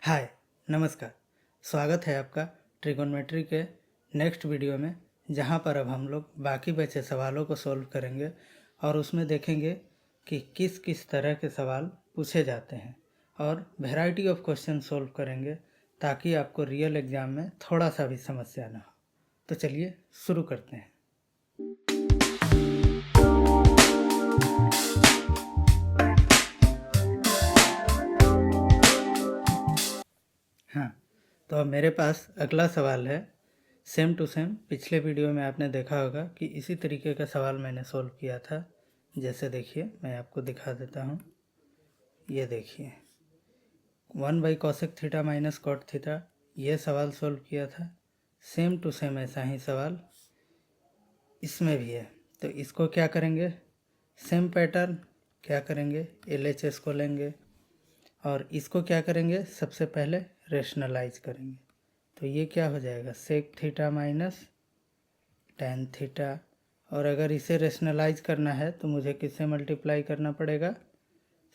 हाय, नमस्कार। स्वागत है आपका ट्रिगोनोमेट्री के नेक्स्ट वीडियो में, जहां पर अब हम लोग बाकी बचे सवालों को सॉल्व करेंगे और उसमें देखेंगे कि किस किस तरह के सवाल पूछे जाते हैं और वैरायटी ऑफ क्वेश्चन सॉल्व करेंगे ताकि आपको रियल एग्ज़ाम में थोड़ा सा भी समस्या ना हो। तो चलिए शुरू करते हैं। हाँ, तो अब मेरे पास अगला सवाल है। सेम टू सेम पिछले वीडियो में आपने देखा होगा कि इसी तरीके का सवाल मैंने सॉल्व किया था। जैसे देखिए, मैं आपको दिखा देता हूँ। ये देखिए, 1/cosec theta minus cot theta, ये सवाल सॉल्व किया था। सेम टू सेम ऐसा ही सवाल इसमें भी है। तो इसको क्या करेंगे, सेम पैटर्न क्या करेंगे, LHS को लेंगे और इसको क्या करेंगे, सबसे पहले रेशनलाइज करेंगे। तो ये क्या हो जाएगा, sec theta minus tan theta. और अगर इसे रेशनलाइज करना है तो मुझे किससे मल्टीप्लाई करना पड़ेगा,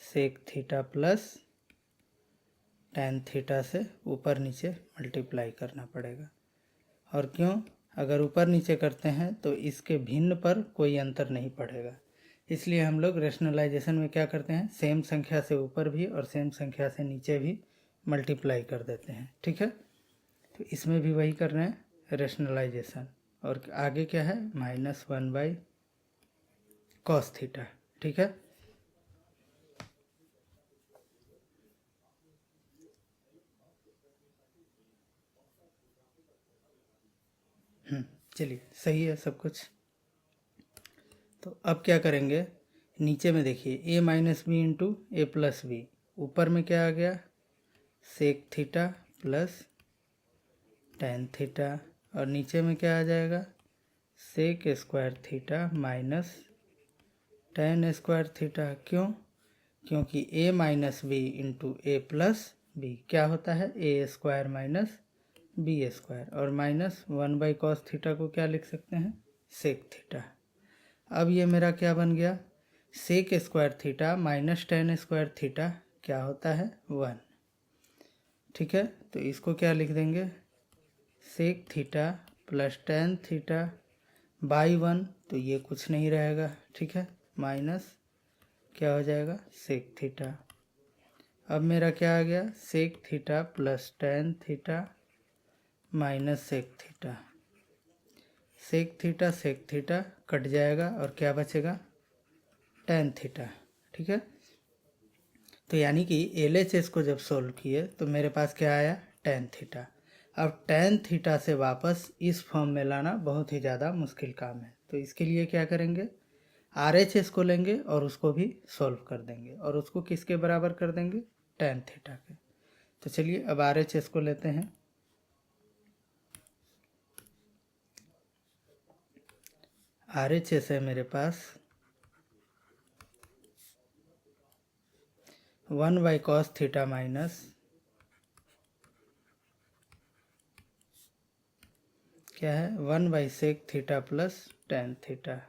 sec theta plus tan theta से ऊपर नीचे मल्टीप्लाई करना पड़ेगा। और क्यों, अगर ऊपर नीचे करते हैं तो इसके भिन्न पर कोई अंतर नहीं पड़ेगा, इसलिए हम लोग रेशनलाइजेशन में क्या करते हैं, सेम संख्या से ऊपर भी और सेम संख्या से नीचे भी मल्टीप्लाई कर देते हैं। ठीक है, तो इसमें भी वही कर रहे हैं, रेशनलाइजेशन। और आगे क्या है, -1/cos थीटा। ठीक है, चलिए सही है सब कुछ। तो अब क्या करेंगे, नीचे में देखिए a-b इंटू a+b, ऊपर में क्या आ गया, sec theta plus tan theta, और नीचे में क्या आ जाएगा, sec square theta minus tan square theta. क्यों, क्योंकि a-b इंटू a+b क्या होता है, a² माइनस b², और -1/cos थीटा को क्या लिख सकते हैं, सेक थीटा। अब ये मेरा क्या बन गया, sec square theta minus tan square theta क्या होता है, 1। ठीक है, तो इसको क्या लिख देंगे, sec theta plus tan theta by 1, तो ये कुछ नहीं रहेगा। ठीक है, माइनस क्या हो जाएगा, सेक थीटा। अब मेरा क्या आ गया, sec theta plus tan theta minus sec theta. Sec theta cut जाएगा और क्या बचेगा, टेन थीटा। ठीक है, तो यानी कि LHS को जब सोल्व किए तो मेरे पास क्या आया, टेन थीटा। अब टेन थीटा से वापस इस फॉर्म में लाना बहुत ही ज़्यादा मुश्किल काम है। तो इसके लिए क्या करेंगे, RHS को लेंगे और उसको भी सोल्व कर देंगे, और उसको किसके बराबर कर देंगे, टेन थीटा के। तो चलिए अब RHS को लेते हैं। RHS है मेरे पास 1/cos थीटा माइनस क्या है, 1/sec theta plus tan theta,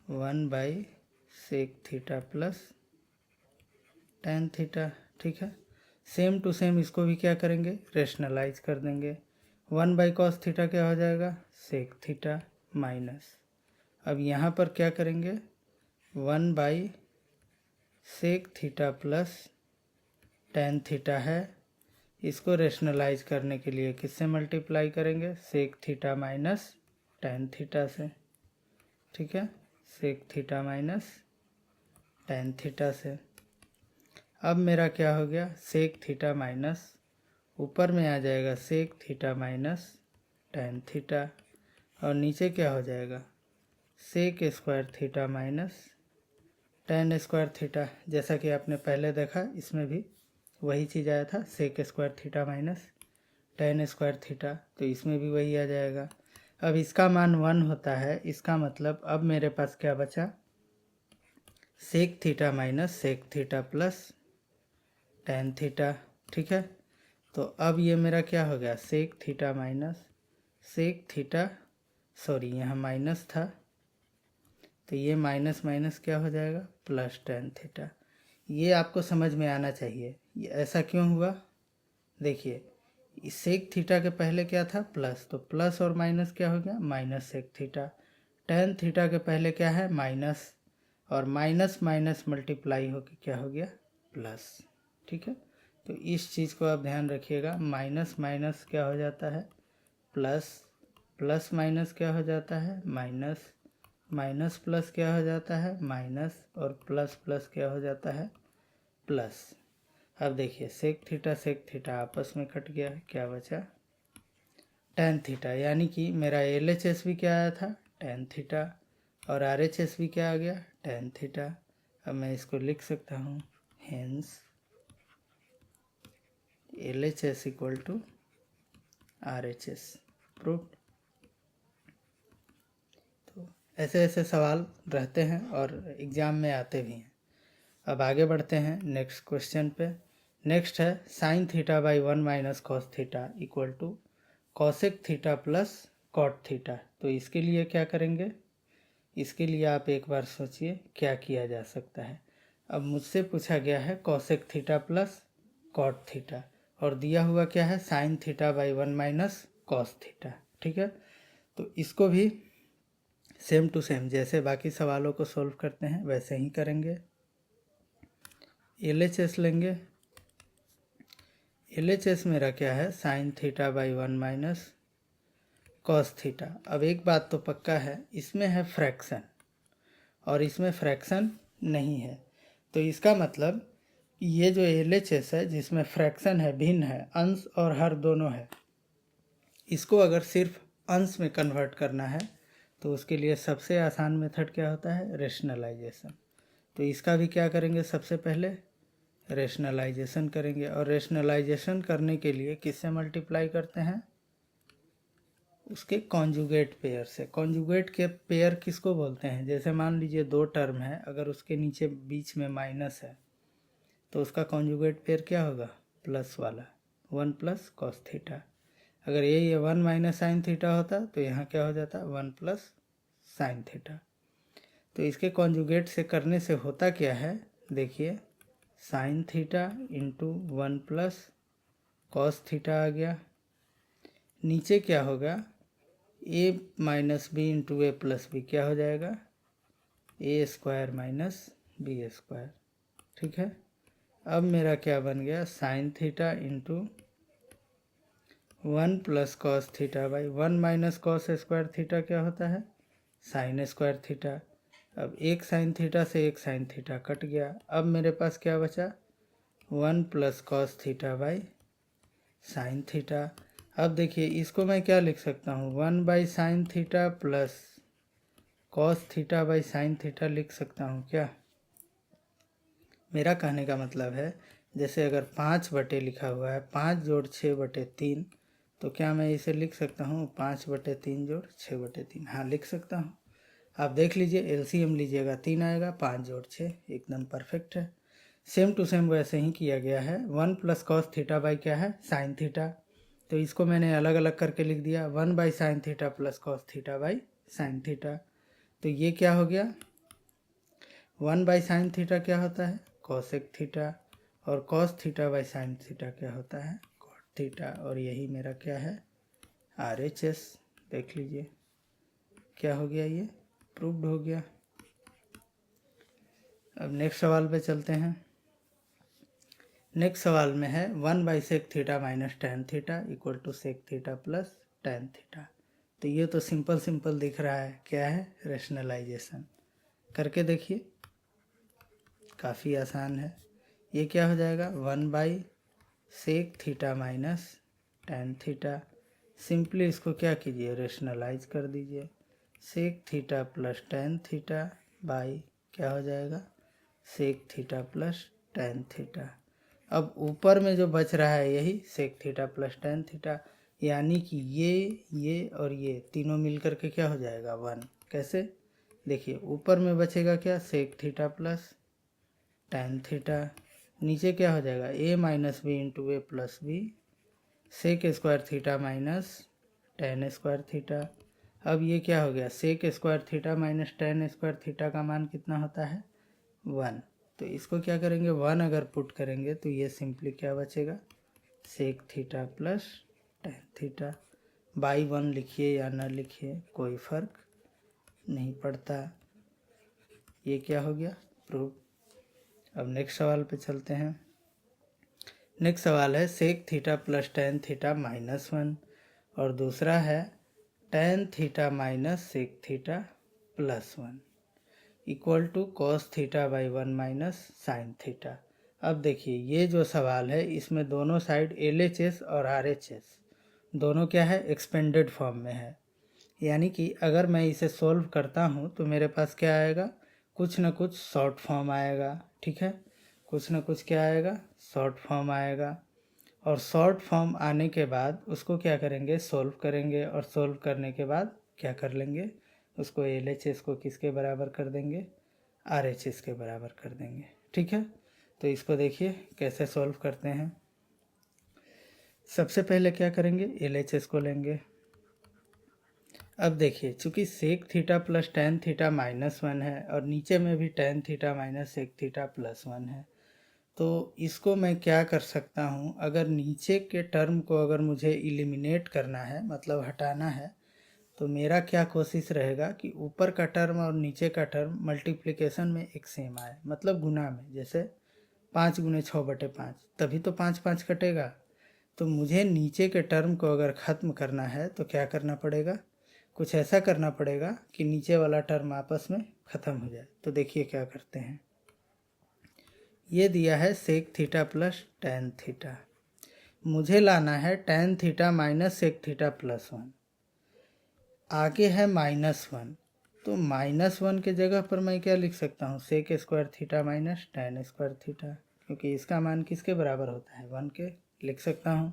1/sec theta plus tan theta. ठीक है, सेम टू सेम इसको भी क्या करेंगे, रेशनलाइज कर देंगे। 1/cos थीटा क्या हो जाएगा, सेक थीटा माइनस, अब यहाँ पर क्या करेंगे, 1/sec theta plus tan theta है, इसको रेशनलाइज करने के लिए किससे मल्टीप्लाई करेंगे, sec theta minus tan theta से। ठीक है, sec theta minus tan theta से। अब मेरा क्या हो गया, सेक थीटा माइनस ऊपर में आ जाएगा sec theta minus tan theta, और नीचे क्या हो जाएगा, sec square theta minus tan square theta. जैसा कि आपने पहले देखा, इसमें भी वही चीज़ आया था, sec square theta minus tan square theta, तो इसमें भी वही आ जाएगा। अब इसका मान 1 होता है, इसका मतलब अब मेरे पास क्या बचा, sec theta minus sec theta plus tan theta. ठीक है, तो अब ये मेरा क्या हो गया, sec theta minus sec theta, sorry यहाँ माइनस था, तो ये माइनस माइनस क्या हो जाएगा, प्लस टेन थीटा। ये आपको समझ में आना चाहिए, ये ऐसा क्यों हुआ, देखिए सेक थीटा के पहले क्या था प्लस, तो प्लस और माइनस क्या हो गया minus sec theta. Tan theta के पहले क्या है माइनस, और माइनस माइनस मल्टीप्लाई होकर क्या हो गया प्लस। ठीक है, तो इस चीज़ को आप ध्यान रखिएगा। माइनस माइनस क्या हो जाता है प्लस, प्लस माइनस क्या हो जाता है माइनस, माइनस प्लस क्या हो जाता है माइनस, और प्लस प्लस क्या हो जाता है प्लस। अब देखिए सेक थीटा आपस में कट गया, क्या बचा टेन थीटा, यानी कि मेरा LHS भी क्या आया था टेन थीटा, और RHS भी क्या आ गया टेन थीटा। अब मैं इसको लिख सकता हूँ hence LHS equal to RHS proved. तो ऐसे ऐसे सवाल रहते हैं और एग्ज़ाम में आते भी हैं। अब आगे बढ़ते हैं नेक्स्ट क्वेश्चन पे। नेक्स्ट है sine theta by 1 minus cos theta equal to cosec theta plus cot theta. तो इसके लिए क्या करेंगे, इसके लिए आप एक बार सोचिए क्या किया जा सकता है। अब मुझसे पूछा गया है cosec theta plus cot theta, और दिया हुआ क्या है sine theta by 1 minus cos theta. ठीक है, तो इसको भी सेम टू सेम जैसे बाकी सवालों को सॉल्व करते हैं वैसे ही करेंगे। LHS लेंगे, LHS मेरा क्या है sine theta by 1 minus cos theta. अब एक बात तो पक्का है, इसमें है फ्रैक्शन और इसमें फ्रैक्शन नहीं है, तो इसका मतलब ये जो LHS है जिसमें फ्रैक्शन है, भिन्न है, अंश और हर दोनों है, इसको अगर सिर्फ अंश में कन्वर्ट करना है तो उसके लिए सबसे आसान मेथड क्या होता है रेशनलाइजेशन। तो इसका भी क्या करेंगे सबसे पहले रेशनलाइजेशन करेंगे, और रेशनलाइजेशन करने के लिए किससे मल्टीप्लाई करते हैं उसके कॉन्जुगेट पेयर से। कॉन्जुगेट के पेयर किसको बोलते हैं, जैसे मान लीजिए दो टर्म है, अगर उसके नीचे बीच में माइनस है तो उसका कॉन्जुगेट पेयर क्या होगा प्लस वाला, 1 प्लस कॉस थीटा। अगर ये 1 माइनस साइन थीटा होता तो यहाँ क्या हो जाता 1 प्लस साइन थीटा। तो इसके कॉन्जुगेट से करने से होता क्या है देखिए, sine theta into 1 plus cos theta आ गया, नीचे क्या होगा a minus b into a plus b, क्या हो जाएगा a square minus b square. ठीक है, अब मेरा क्या बन गया sine theta into 1 plus cos theta by 1 minus cos square theta क्या होता है साइन स्क्वायर थीटा। अब एक साइन थीटा से एक साइन थीटा कट गया, अब मेरे पास क्या बचा 1 plus cos theta by sine theta. अब देखिए इसको मैं क्या लिख सकता हूँ 1 by sine theta plus cos theta by sine theta लिख सकता हूँ क्या। मेरा कहने का मतलब है जैसे अगर 5 बटे लिखा हुआ है 5 जोड़ 6 बटे 3, तो क्या मैं इसे लिख सकता हूँ 5 बटे 3 जोड़ 6 बटे 3, हाँ लिख सकता हूँ। आप देख लीजिए LCM लीजिएगा 3 आएगा, 5 जोड़ 6 एकदम परफेक्ट है। सेम टू सेम वैसे ही किया गया है। 1 प्लस कॉस थीटा बाई क्या है साइन थीटा, तो इसको मैंने अलग अलग करके लिख दिया 1 by sine theta plus cos theta by sine theta. तो ये क्या हो गया 1 बाई साइन थीटा क्या होता है कॉसेक थीटा, और cos theta by sine theta क्या होता है कॉट थीटा, और यही मेरा क्या है RHS। देख लीजिए क्या हो गया, ये प्रूव्ड हो गया। अब नेक्स्ट सवाल पे चलते हैं। नेक्स्ट सवाल में है 1 by sec theta minus tan theta equal to sec theta plus tan theta. तो ये तो सिंपल सिंपल दिख रहा है, क्या है रेशनलाइजेशन। करके देखिए काफ़ी आसान है। ये क्या हो जाएगा 1 by sec theta minus tan theta, simply इसको क्या कीजिए रेशनलाइज कर दीजिए, sec theta plus tan theta by क्या हो जाएगा sec theta plus tan theta. अब ऊपर में जो बच रहा है यही sec theta plus tan theta, यानी कि ये और ये तीनों मिलकर के क्या हो जाएगा 1। कैसे देखिए ऊपर में बचेगा क्या sec theta plus tan theta, नीचे क्या हो जाएगा a minus b into a plus b sec square theta minus tan square theta. अब ये क्या हो गया sec square theta minus tan square theta का मान कितना होता है 1। तो इसको क्या करेंगे 1 अगर पुट करेंगे तो ये सिंपली क्या बचेगा sec theta plus tan theta. By 1 लिखिए या ना लिखिए कोई फर्क नहीं पड़ता। ये क्या हो गया? प्रूफ। अब नेक्स्ट सवाल पे चलते हैं। नेक्स्ट सवाल है sec theta plus tan theta minus 1 और दूसरा है tan theta minus sec theta plus 1 equal to cos theta by 1 minus sine theta. अब देखिए ये जो सवाल है इसमें दोनों साइड LHS और RHS दोनों क्या है? एक्सपेंडेड फॉर्म में है। यानी कि अगर मैं इसे सोल्व करता हूँ तो मेरे पास क्या आएगा? कुछ ना कुछ शॉर्ट फॉर्म आएगा। ठीक है, कुछ ना कुछ क्या आएगा? शॉर्ट फॉर्म आएगा। और शॉर्ट फॉर्म आने के बाद उसको क्या करेंगे? सोल्व करेंगे। और सोल्व करने के बाद क्या कर लेंगे? उसको LHS को किसके बराबर कर देंगे? RHS के बराबर कर देंगे। ठीक है, तो इसको देखिए कैसे सोल्व करते हैं। सबसे पहले क्या करेंगे? LHS को लेंगे। अब देखिए चूंकि sec theta plus tan theta minus 1 है और नीचे में भी tan theta minus sec theta plus 1 है, तो इसको मैं क्या कर सकता हूँ? अगर नीचे के टर्म को अगर मुझे इलिमिनेट करना है, मतलब हटाना है, तो मेरा क्या कोशिश रहेगा कि ऊपर का टर्म और नीचे का टर्म मल्टीप्लिकेशन में एक सेम आए, मतलब गुना में। जैसे 5 गुने 6/5, तभी तो 5 5 कटेगा। तो मुझे नीचे के टर्म को अगर ख़त्म करना है तो क्या करना पड़ेगा? कुछ ऐसा करना पड़ेगा कि नीचे वाला टर्म आपस में ख़त्म हो जाए। तो देखिए क्या करते हैं। ये दिया है sec theta plus tan theta, मुझे लाना है tan theta minus sec theta plus 1। आगे है -1, तो -1 के जगह पर मैं क्या लिख सकता हूँ? Sec square theta minus tan square theta, क्योंकि इसका मान किसके बराबर होता है? 1 के। लिख सकता हूँ।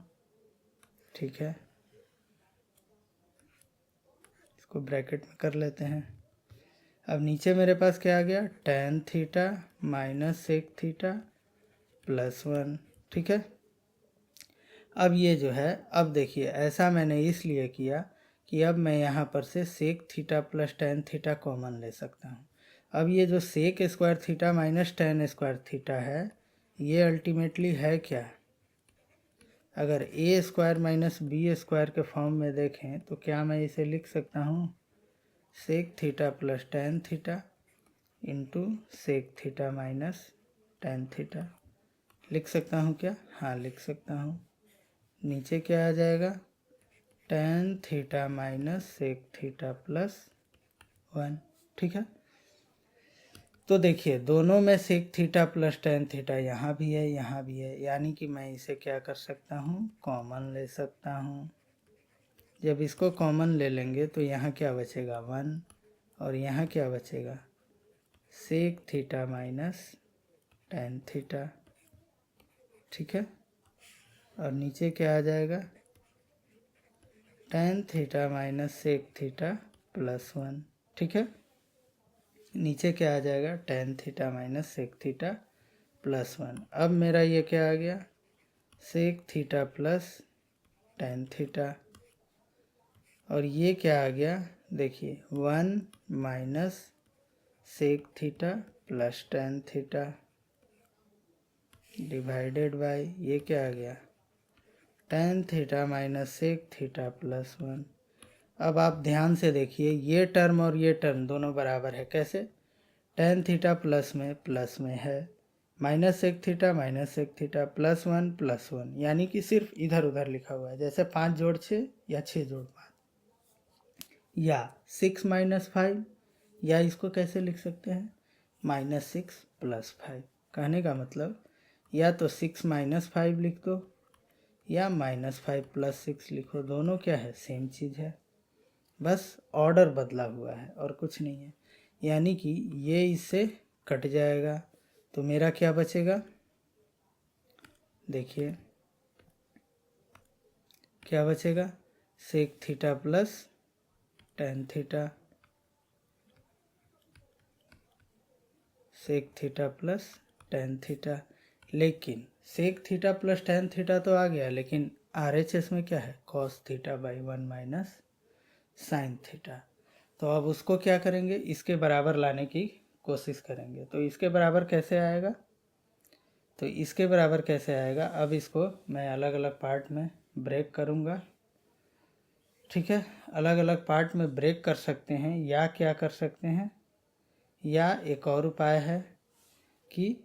ठीक है, इसको ब्रैकेट में कर लेते हैं। अब नीचे मेरे पास क्या आ गया? Tan theta minus sec theta plus 1। ठीक है, अब ये जो है, अब देखिए ऐसा मैंने इसलिए किया कि अब मैं यहाँ पर से sec theta plus tan theta common ले सकता हूँ। अब ये जो sec square theta minus tan square theta है, ये अल्टीमेटली है क्या? अगर a square minus b square के फॉर्म में देखें तो क्या मैं इसे लिख सकता हूँ? Sec theta plus tan theta into sec theta minus tan theta. लिख सकता हूँ क्या? हाँ, लिख सकता हूँ। नीचे क्या आ जाएगा? Tan theta minus sec theta plus 1। ठीक है, तो देखिए दोनों में sec theta plus tan theta यहाँ भी है, यहाँ भी है, यानी कि मैं इसे क्या कर सकता हूँ? कॉमन ले सकता हूँ। जब इसको कॉमन ले लेंगे तो यहाँ क्या बचेगा? 1, और यहाँ क्या बचेगा? Sec theta minus tan theta. ठीक है, और नीचे क्या आ जाएगा? Tan theta minus sec theta plus 1। ठीक है, नीचे क्या आ जाएगा? Tan theta minus sec theta plus 1। अब मेरा ये क्या आ गया? Sec theta plus tan theta, और ये क्या आ गया? देखिए 1 minus sec theta plus tan theta divided by ये क्या आ गया? Tan theta minus sec theta plus 1। अब आप ध्यान से देखिए, ये टर्म और ये टर्म दोनों बराबर है। कैसे? टेन थीटा प्लस में है, माइनस सेक थीटा प्लस 1, यानी कि सिर्फ इधर उधर लिखा हुआ है। जैसे 5 जोड़ 6 या 6 जोड़ 5, या 6 माइनस 5, या इसको कैसे लिख सकते हैं? -6 प्लस 5। कहने का मतलब या तो 6 माइनस 5 लिख दो या -5 प्लस 6 लिखो, दोनों क्या है? सेम चीज़ है, बस ऑर्डर बदला हुआ है और कुछ नहीं है। यानी कि ये इससे कट जाएगा, तो मेरा क्या बचेगा? देखिए क्या बचेगा? Sec theta plus tan theta, sec theta plus tan theta. लेकिन sec theta plus tan theta तो आ गया, लेकिन RHS में क्या है? Cos theta by 1 minus sine theta. तो अब उसको क्या करेंगे? इसके बराबर लाने की कोशिश करेंगे। तो इसके बराबर कैसे आएगा? तो इसके बराबर कैसे आएगा, अब इसको मैं अलग अलग पार्ट में ब्रेक करूँगा। ठीक है, अलग अलग पार्ट में ब्रेक कर सकते हैं, या क्या कर सकते हैं, या एक और उपाय है कि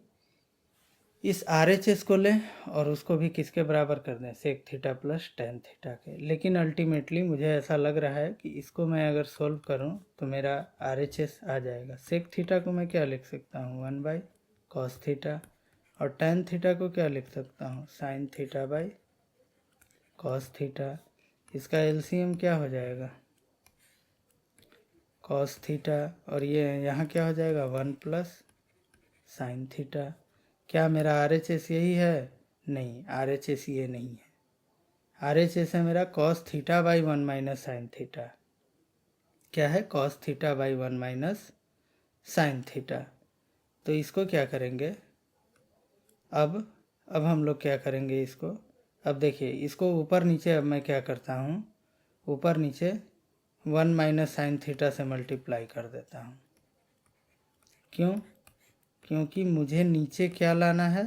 इस RHS को लें और उसको भी किसके बराबर कर दें, sec theta plus tan theta के। लेकिन अल्टीमेटली मुझे ऐसा लग रहा है कि इसको मैं अगर सोल्व करूं तो मेरा RHS आ जाएगा। सेक थीटा को मैं क्या लिख सकता हूं, 1/cos थीटा, और टेन थीटा को क्या लिख सकता हूं, sign theta by cos theta. इसका एलसीएम क्या हो जाएगा, कॉस थीटा, और ये यहाँ क्या हो जाएगा, 1 प्लस साइन थीटा। क्या मेरा RHS यही है, नहीं, RHS ये नहीं है। RHS है मेरा cos theta by 1 minus sine theta. क्या है, cos theta by 1 minus sine theta. तो इसको क्या करेंगे, अब हम लोग क्या करेंगे इसको, अब देखिए इसको ऊपर नीचे, अब मैं क्या करता हूँ, ऊपर नीचे 1 माइनस साइन थीटा से मल्टीप्लाई कर देता हूँ। क्यों, क्योंकि मुझे नीचे क्या लाना है,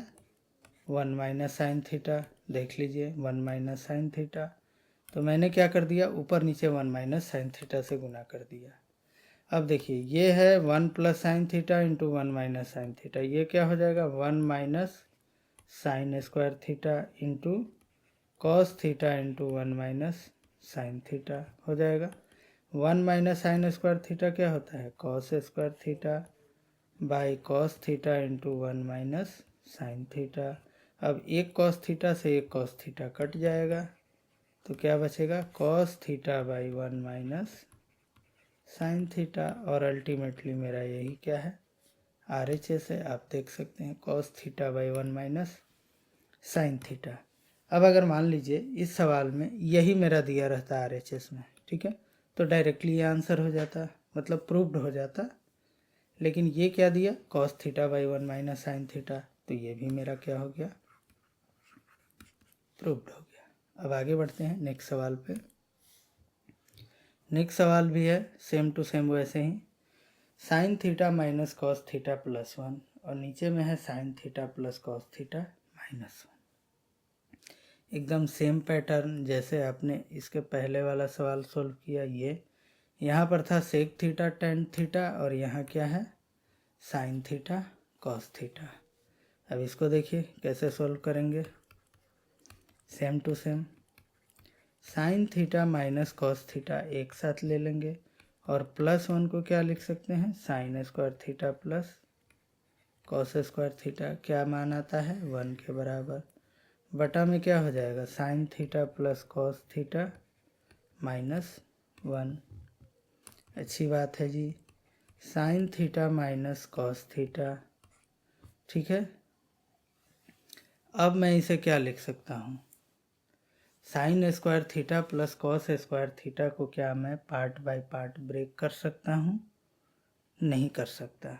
1 माइनस साइन थीटा। देख लीजिए 1 माइनस साइन थीटा, तो मैंने क्या कर दिया, ऊपर नीचे 1 माइनस साइन थीटा से गुना कर दिया। अब देखिए ये है 1 plus sign theta into 1 minus sine theta, ये क्या हो जाएगा, 1 minus sine square theta into cos theta into 1 minus sine theta हो जाएगा। 1 माइनस साइन स्क्वायर थीटा क्या होता है, cos square theta by cos theta into 1 minus sine theta. अब एक कॉस थीटा से एक कॉस थीटा कट जाएगा, तो क्या बचेगा, cos theta by 1 minus sine theta. और अल्टीमेटली मेरा यही क्या है, RHS है। आप देख सकते हैं cos theta by 1 minus sine theta. अब अगर मान लीजिए इस सवाल में यही मेरा दिया रहता RHS में, ठीक है, तो डायरेक्टली ये आंसर हो जाता, मतलब प्रूव्ड हो जाता। लेकिन ये क्या दिया, cos theta by 1 minus sine theta, तो ये भी मेरा क्या हो गया, प्रूव्ड हो गया। अब आगे बढ़ते हैं नेक्स्ट सवाल पे। नेक्स्ट सवाल भी है सेम टू सेम वैसे ही, sine theta minus cos theta plus 1, और नीचे में है sine theta plus cos theta minus 1। एकदम सेम पैटर्न जैसे आपने इसके पहले वाला सवाल सोल्व किया। ये यहाँ पर था सेक थीटा टेन थीटा, और यहाँ क्या है, साइन थीटा कॉस थीटा। अब इसको देखिए कैसे सोल्व करेंगे, same to same, sine theta minus cos theta एक साथ ले लेंगे, और प्लस 1 को क्या लिख सकते हैं, sign square theta plus cos square theta. क्या मान आता है, 1 के बराबर, बटा में क्या हो जाएगा, sine theta plus cos theta minus 1। अच्छी बात है जी, sine theta minus cos theta, ठीक है। अब मैं इसे क्या लिख सकता हूँ, sine square theta plus cos square theta को क्या मैं पार्ट बाय पार्ट ब्रेक कर सकता हूँ, नहीं कर सकता।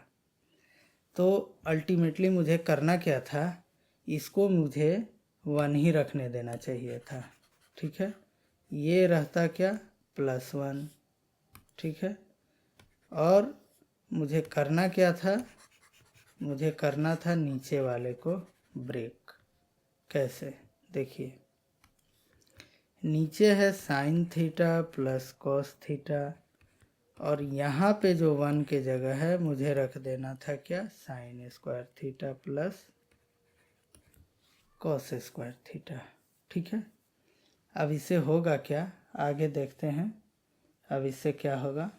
तो अल्टीमेटली मुझे करना क्या था, इसको मुझे 1 ही रखने देना चाहिए था, ठीक है। ये रहता क्या, प्लस 1, ठीक है। और मुझे करना क्या था, मुझे करना था नीचे वाले को ब्रेक। कैसे, देखिए नीचे है sine theta plus cos theta, और यहाँ पे जो 1 के जगह है मुझे रख देना था क्या, sign square theta plus cos square theta, ठीक है। अब इससे होगा क्या, आगे देखते हैं। अब इससे क्या होगा,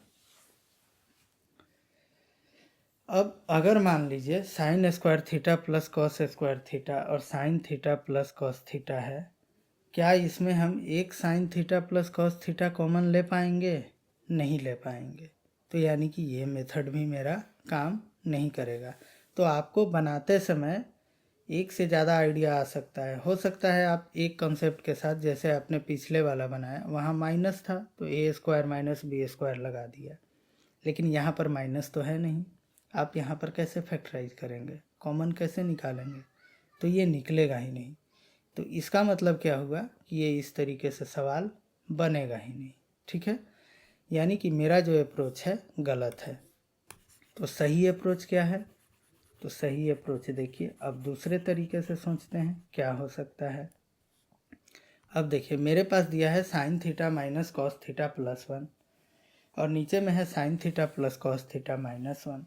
अब अगर मान लीजिए sine square theta plus cos square theta और sine theta plus cos theta है, क्या इसमें हम एक sine theta plus cos theta common ले पाएंगे, नहीं ले पाएंगे। तो यानी कि ये मेथड भी मेरा काम नहीं करेगा। तो आपको बनाते समय एक से ज़्यादा आइडिया आ सकता है। हो सकता है आप एक कॉन्सेप्ट के साथ, जैसे आपने पिछले वाला बनाया वहाँ माइनस था तो ए स्क्वायर माइनस बी स्क्वायर लगा दिया, लेकिन यहाँ पर माइनस तो है नहीं, आप यहाँ पर कैसे फैक्टराइज करेंगे, कॉमन कैसे निकालेंगे, तो ये निकलेगा ही नहीं। तो इसका मतलब क्या हुआ कि ये इस तरीके से सवाल बनेगा ही नहीं, ठीक है। यानी कि मेरा जो अप्रोच है गलत है। तो सही अप्रोच क्या है, तो सही अप्रोच देखिए। अब दूसरे तरीके से सोचते हैं क्या हो सकता है। अब देखिए मेरे पास दिया है sine theta minus cos theta plus 1 और नीचे में है sine theta plus cos theta minus 1।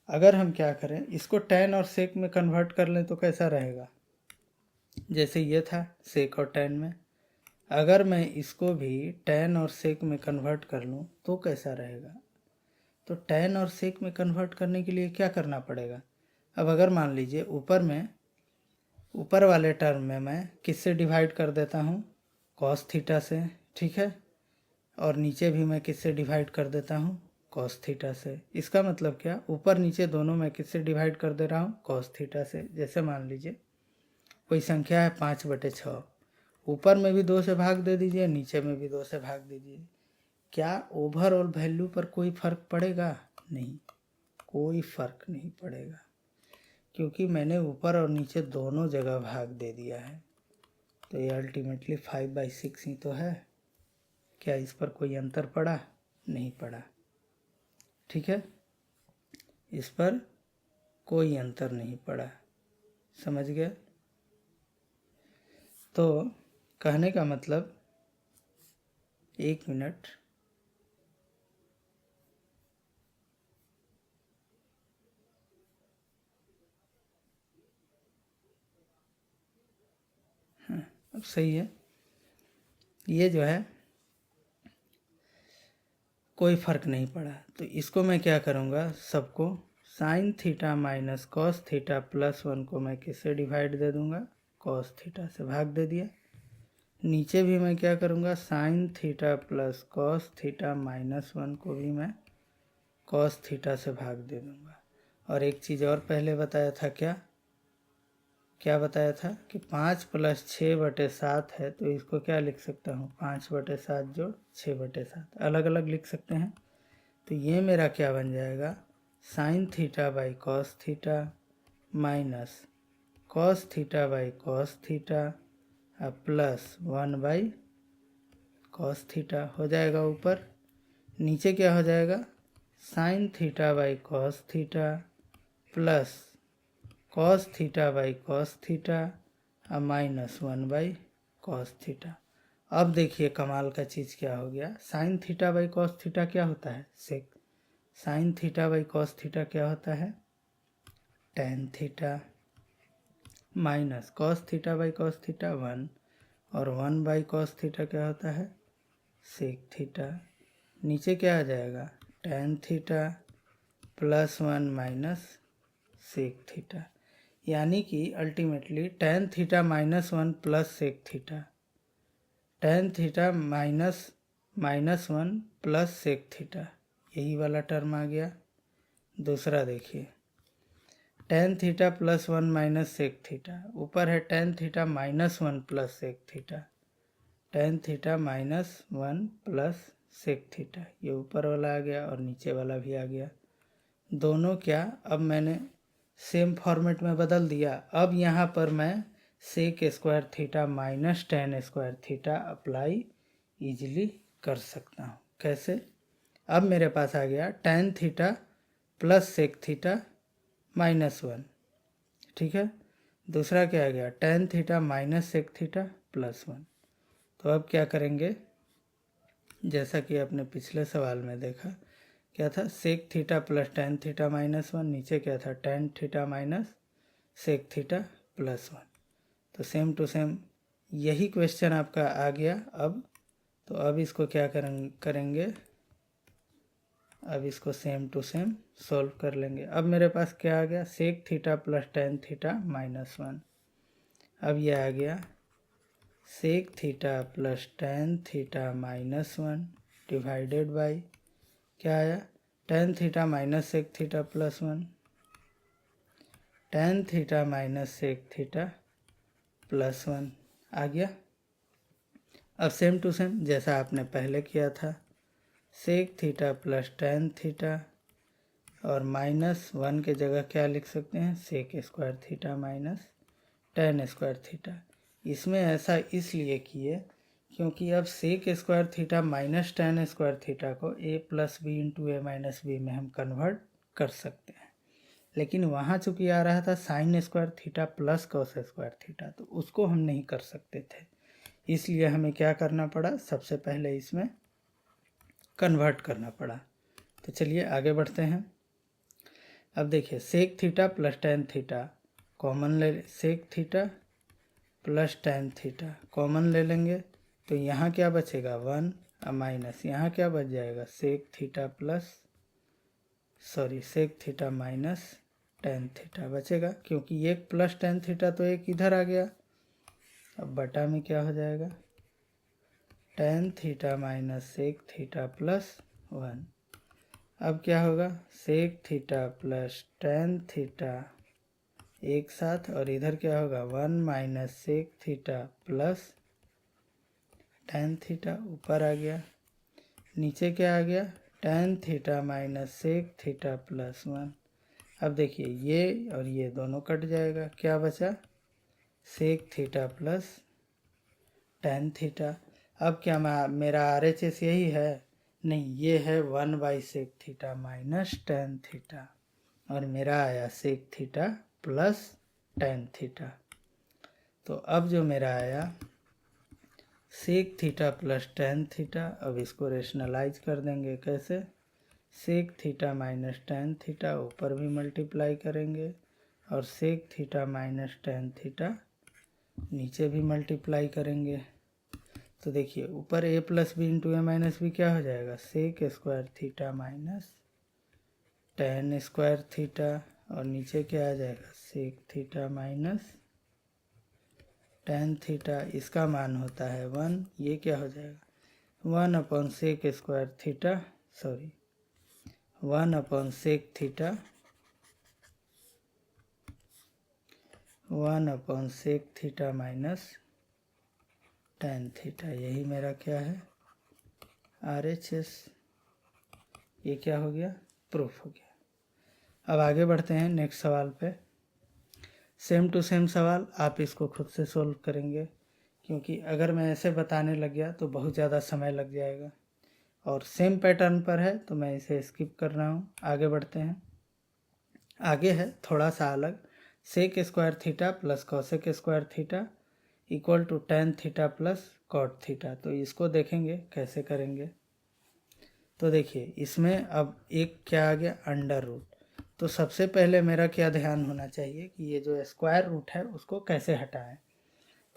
अगर हम क्या करें, इसको टेन और सेक में कन्वर्ट कर लें तो कैसा रहेगा। जैसे ये था सेक और टेन में, अगर मैं इसको भी टेन और सेक में कन्वर्ट कर लूँ तो कैसा रहेगा। तो टेन और सेक में कन्वर्ट करने के लिए क्या करना पड़ेगा। अब अगर मान लीजिए ऊपर वाले टर्म में मैं किससे डिवाइड कर देता हूँ, कॉस थीटा से, ठीक है। और नीचे भी मैं किससे डिवाइड कर देता हूँ, कॉस थीटा से। इसका मतलब क्या, ऊपर नीचे दोनों मैं किससे डिवाइड कर दे रहा हूँ, कॉस थीटा से। जैसे मान लीजिए कोई संख्या है 5/6, ऊपर में भी 2 से भाग दे दीजिए, नीचे में भी 2 से भाग दीजिए। क्या ओवरऑल वैल्यू पर कोई फर्क पड़ेगा, नहीं, कोई फर्क नहीं पड़ेगा, क्योंकि मैंने ऊपर और नीचे दोनों जगह भाग दे दिया है। तो ये अल्टीमेटली 5/6 ही तो है। क्या इस पर कोई अंतर पड़ा, नहीं पड़ा, ठीक है, इस पर कोई अंतर नहीं पड़ा, समझ गए। तो कहने का मतलब, 1 मिनट, हाँ अब सही है। ये जो है कोई फ़र्क नहीं पड़ा, तो इसको मैं क्या करूँगा, सबको sign theta minus cos theta plus 1 को मैं किससे डिवाइड दे दूँगा, कॉस थीटा से भाग दे दिया। नीचे भी मैं क्या करूँगा, sign theta plus cos theta minus 1 को भी मैं कॉस थीटा से भाग दे दूँगा। और एक चीज़ और पहले बताया था, क्या बताया था कि 5 + 6/7 है, तो इसको क्या लिख सकता हूँ, 5/7 जोड़ 6/7, अलग अलग लिख सकते हैं। तो ये मेरा क्या बन जाएगा, sine theta by cos theta minus cos theta by cos theta plus 1/कॉस थीटा हो जाएगा ऊपर। नीचे क्या हो जाएगा, sine theta by cos theta plus cos theta by cos theta minus 1/कॉस थीटा। अब देखिए कमाल का चीज़ क्या हो गया, sine theta by cos theta क्या होता है, sec. Sine theta by cos theta क्या होता है, tan theta minus cos theta by cos theta 1, और 1/कॉस थीटा क्या होता है, सेक थीटा। नीचे क्या आ जाएगा, tan theta plus 1 minus sec theta. यानी कि ultimately tan theta minus 1 plus sec theta, tan theta minus 1 plus sec theta, यही वाला टर्म आ गया। दूसरा देखिए, tan theta plus 1 minus sec theta, ऊपर है tan theta minus 1 plus sec theta, tan theta minus 1 plus sec theta, ये ऊपर वाला आ गया और नीचे वाला भी आ गया। दोनों क्या, अब मैंने सेम फॉर्मेट में बदल दिया। अब यहाँ पर मैं sec square theta minus tan square theta apply easily कर सकता हूँ। कैसे, अब मेरे पास आ गया tan theta plus sec theta minus 1, ठीक है। दूसरा क्या आ गया, tan theta minus sec theta plus 1। तो अब क्या करेंगे, जैसा कि आपने पिछले सवाल में देखा, क्या था, sec theta plus tan theta minus 1, नीचे क्या था, tan theta minus sec theta plus 1। तो सेम टू सेम यही क्वेश्चन आपका आ गया। अब तो अब इसको क्या करेंगे, अब इसको सेम टू सेम सॉल्व कर लेंगे। अब मेरे पास क्या आ गया, sec theta plus tan theta minus 1। अब ये आ गया sec theta plus tan theta minus 1 divided by क्या आया, tan theta minus sec theta plus 1, tan theta minus sec theta plus 1 आ गया। अब सेम टू सेम जैसा आपने पहले किया था, sec theta plus tan theta और माइनस 1 के जगह क्या लिख सकते हैं, sec square theta minus tan square theta. इसमें ऐसा इसलिए किए क्योंकि अब sec square theta minus tan square theta को a plus b into a minus b में हम कन्वर्ट कर सकते हैं। लेकिन वहाँ चूँकि आ रहा था sign square theta plus cos square theta, तो उसको हम नहीं कर सकते थे, इसलिए हमें क्या करना पड़ा, सबसे पहले इसमें कन्वर्ट करना पड़ा। तो चलिए आगे बढ़ते हैं। अब देखिए sec theta plus tan theta common ले, sec theta plus tan theta common ले लेंगे, तो यहाँ क्या बचेगा 1 माइनस, यहाँ क्या बच जाएगा sec theta sec theta minus tan theta बचेगा, क्योंकि एक प्लस टेन थीटा तो एक इधर आ गया। अब बटा में क्या हो जाएगा, tan theta minus sec theta plus 1। अब क्या होगा, sec theta plus tan theta एक साथ, और इधर क्या होगा 1 minus sec theta plus tan theta, ऊपर आ गया, नीचे क्या आ गया tan theta minus sec theta plus 1। अब देखिए ये और ये दोनों कट जाएगा, क्या बचा sec theta plus tan theta. अब क्या मेरा RHS यही है, नहीं, ये है 1 by sec theta minus tan theta, और मेरा आया sec theta plus tan theta. तो अब जो मेरा आया sec theta plus tan theta, अब इसको रेशनलाइज कर देंगे, कैसे, sec theta minus tan theta ऊपर भी मल्टीप्लाई करेंगे, और sec theta minus tan theta नीचे भी मल्टीप्लाई करेंगे। तो देखिए ऊपर a plus b into a minus b क्या हो जाएगा, sec square theta minus tan square theta, और नीचे क्या आ जाएगा sec theta minus tan theta, इसका मान होता है 1, ये क्या हो जाएगा 1 upon sec square theta, 1 upon sec theta 1 upon sec theta minus tan theta, यही मेरा क्या है RHS। ये क्या हो गया, प्रूफ हो गया। अब आगे बढ़ते हैं नेक्स्ट सवाल पे। सेम टू सेम सवाल, आप इसको खुद से सोल्व करेंगे, क्योंकि अगर मैं ऐसे बताने लग गया तो बहुत ज़्यादा समय लग जाएगा, और सेम पैटर्न पर है तो मैं इसे स्किप कर रहा हूँ। आगे बढ़ते हैं। आगे है थोड़ा सा अलग, sec square theta plus cosec square theta equal to tan theta plus cot theta. तो इसको देखेंगे कैसे करेंगे। तो देखिए इसमें अब एक क्या आ गया अंडर रूट, तो सबसे पहले मेरा क्या ध्यान होना चाहिए कि ये जो स्क्वायर रूट है उसको कैसे हटाएं।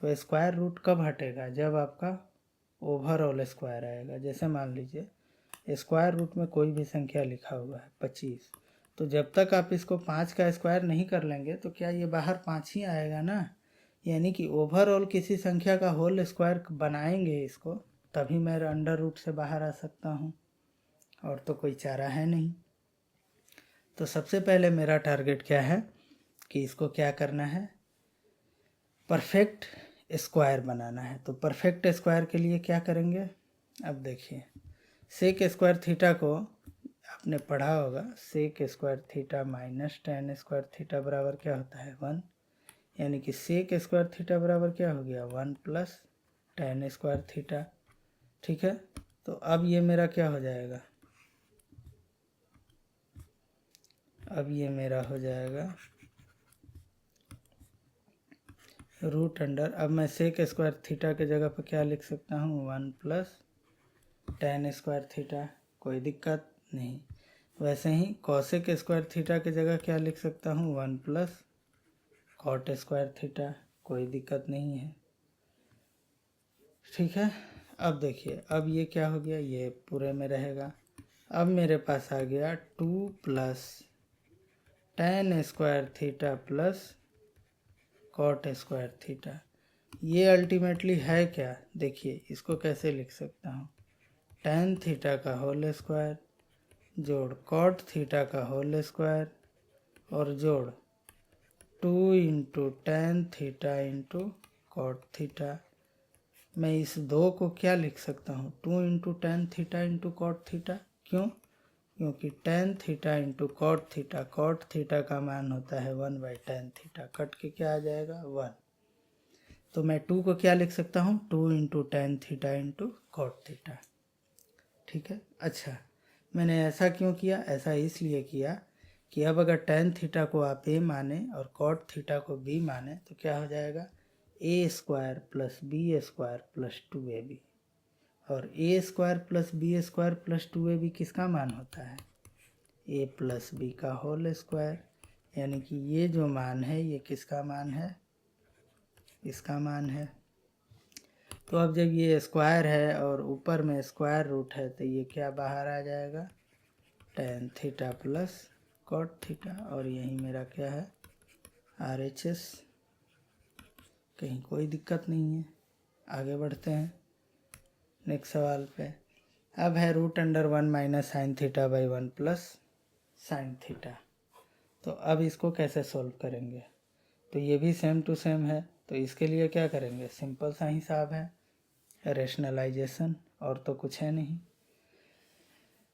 तो स्क्वायर रूट कब हटेगा, जब आपका ओवरऑल स्क्वायर आएगा। जैसे मान लीजिए स्क्वायर रूट में कोई भी संख्या लिखा हुआ है 25, तो जब तक आप इसको 5 का स्क्वायर नहीं कर लेंगे तो क्या ये बाहर 5 ही आएगा ना, यानी कि ओवरऑल किसी संख्या का होल स्क्वायर बनाएंगे इसको, तभी मैं अंडर रूट से बाहर आ सकता हूँ, और तो कोई चारा है नहीं। तो सबसे पहले मेरा टारगेट क्या है कि इसको क्या करना है, परफेक्ट स्क्वायर बनाना है। तो परफेक्ट स्क्वायर के लिए क्या करेंगे, अब देखिए सेक स्क्वायर थीटा को आपने पढ़ा होगा, sec square theta minus tan square theta बराबर क्या होता है 1, यानी कि सेक स्क्वायर थीटा बराबर क्या हो गया 1 प्लस टेन स्क्वायर थीटा। ठीक है, तो अब ये मेरा क्या हो जाएगा, अब ये मेरा हो जाएगा रूट अंडर, अब मैं सेक स्क्वायर थीटा के जगह पर क्या लिख सकता हूँ 1 प्लस टेन स्क्वायर थीटा, कोई दिक्कत नहीं। वैसे ही कॉसेक स्क्वायर थीटा के जगह क्या लिख सकता हूँ 1 प्लस कॉट स्क्वायर थीटा, कोई दिक्कत नहीं है। ठीक है, अब देखिए अब ये क्या हो गया, ये पूरे में रहेगा। अब मेरे पास आ गया 2 plus tan square theta plus cot square theta. ये अल्टीमेटली है क्या, देखिए इसको कैसे लिख सकता हूँ, टेन थीटा का होल स्क्वायर जोड़ कॉट थीटा का होल स्क्वायर और जोड़ 2 into tan theta into cot theta. मैं इस दो को क्या लिख सकता हूँ 2 into tan theta into cot theta, क्यों, क्योंकि tan theta into cot theta का मान होता है 1 बाई टेन थीटा, कट के क्या आ जाएगा 1। तो मैं 2 को क्या लिख सकता हूँ 2 into tan theta into cot theta. ठीक है, अच्छा मैंने ऐसा क्यों किया, ऐसा इसलिए किया कि अब अगर tan थीटा को आप a माने और cot थीटा को b माने तो क्या हो जाएगा, a square plus b square plus 2ab। और a square plus b square plus 2ab किसका मान होता है, a प्लस बी का होल स्क्वायर। यानी कि ये जो मान है ये किसका मान है, इसका मान है। तो अब जब ये स्क्वायर है और ऊपर में स्क्वायर रूट है तो ये क्या बाहर आ जाएगा, tan theta plus cot theta. और यही मेरा क्या है, RHS। कहीं कोई दिक्कत नहीं है। आगे बढ़ते हैं नेक्स्ट सवाल पे। अब है √1 minus sine theta by 1 plus sign theta. तो अब इसको कैसे सॉल्व करेंगे, तो ये भी सेम टू सेम है। तो इसके लिए क्या करेंगे, सिंपल सा हिसाब है, रेशनलाइजेशन, और तो कुछ है नहीं।